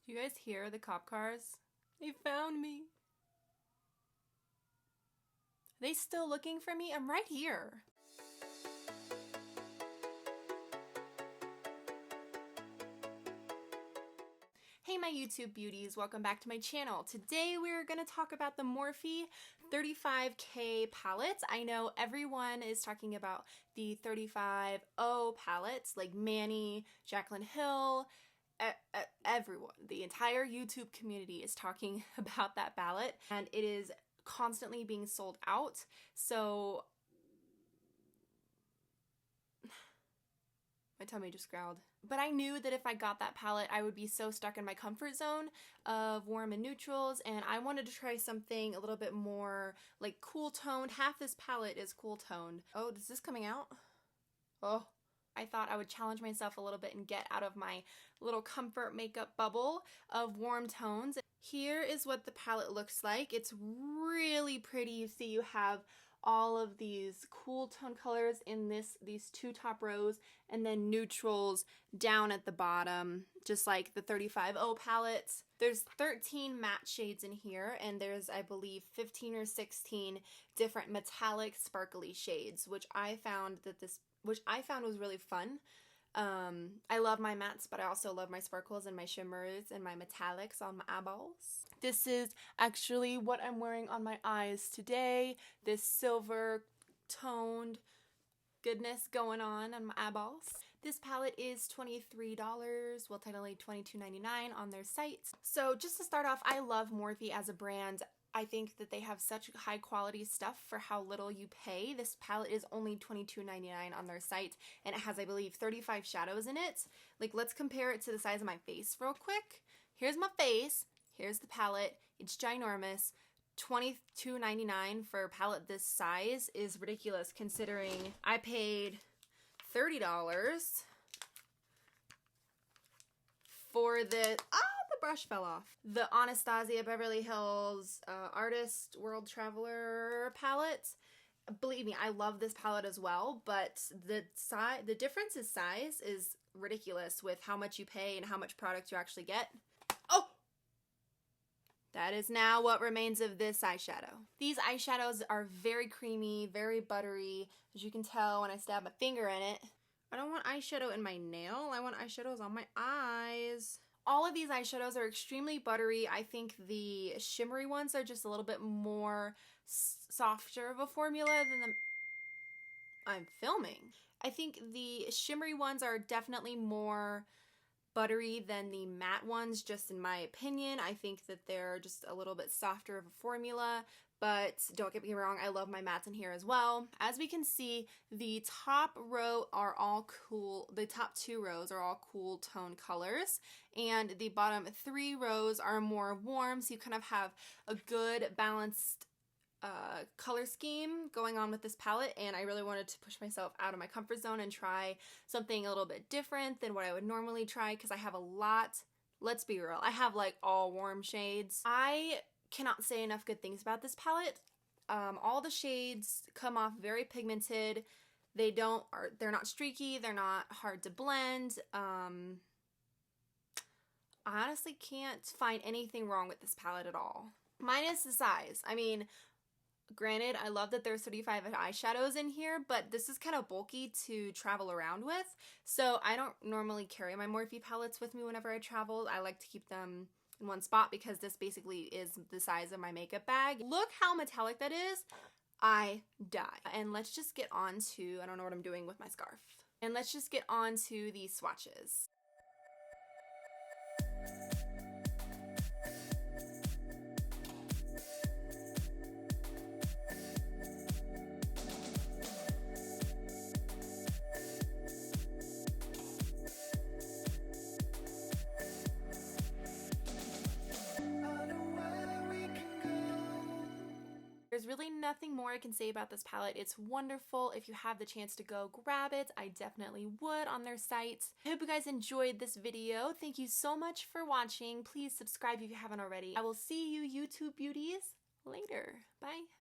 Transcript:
Do you guys hear the cop cars? They found me. Are they still looking for me? I'm right here. Hey my YouTube beauties, welcome back to my channel. Today we're going to talk about the Morphe 35K palettes. I know everyone is talking about the 35O palettes like Manny, Jaclyn Hill, everyone. The entire YouTube community is talking about that palette and it is constantly being sold out. So my tummy just growled. But I knew that if I got that palette, I would be so stuck in my comfort zone of warm and neutrals, and I wanted to try something a little bit more like cool toned. Half this palette is cool toned. Oh, is this coming out? Oh. I thought I would challenge myself a little bit and get out of my little comfort makeup bubble of warm tones. Here is what the palette looks like. It's really pretty. You see you have all of these cool tone colors in these two top rows and then neutrals down at the bottom, just like the 35O palettes. There's 13 matte shades in here, and there's, I believe, 15 or 16 different metallic sparkly shades, which I found was really fun. I love my mattes, but I also love my sparkles and my shimmers and my metallics on my eyeballs. This is actually what I'm wearing on my eyes today. This silver toned goodness going on my eyeballs. This palette is $23, well technically $22.99 on their site. So just to start off, I love Morphe as a brand. I think that they have such high quality stuff for how little you pay. This palette is only $22.99 on their site, and it has, I believe, 35 shadows in it. Like, let's compare it to the size of my face real quick. Here's my face. Here's the palette. It's ginormous. $22.99 for a palette this size is ridiculous considering I paid $30 for the brush fell off. The Anastasia Beverly Hills Artist World Traveler palette. Believe me, I love this palette as well, but the difference in size is ridiculous with how much you pay and how much product you actually get. Oh! That is now what remains of this eyeshadow. These eyeshadows are very creamy, very buttery, as you can tell when I stab my finger in it. I don't want eyeshadow in my nail, I want eyeshadows on my eyes. All of these eyeshadows are extremely buttery. I think the shimmery ones are just a little bit more softer of a formula than the... I'm filming. I think the shimmery ones are definitely more buttery than the matte ones, just in my opinion. I think that they're just a little bit softer of a formula, but don't get me wrong, I love my mattes in here as well. As we can see, the top row are all cool, the top two rows are all cool tone colors, and the bottom three rows are more warm, so you kind of have a good balanced color scheme going on with this palette, and I really wanted to push myself out of my comfort zone and try something a little bit different than what I would normally try, because I have a lot, let's be real, I have like all warm shades. I cannot say enough good things about this palette. All the shades come off very pigmented. They're not streaky, they're not hard to blend. I honestly can't find anything wrong with this palette at all. Minus the size. I mean, granted, I love that there's 35 eyeshadows in here, but this is kind of bulky to travel around with. So I don't normally carry my Morphe palettes with me whenever I travel. I like to keep them in one spot because this basically is the size of my makeup bag. Look how metallic that is. I die. And let's just get on to, I don't know what I'm doing with my scarf. And let's just get on to these swatches. There's really nothing more I can say about this palette. It's wonderful. If you have the chance to go grab it, I definitely would on their site. I hope you guys enjoyed this video. Thank you so much for watching. Please subscribe if you haven't already. I will see you YouTube beauties later. Bye.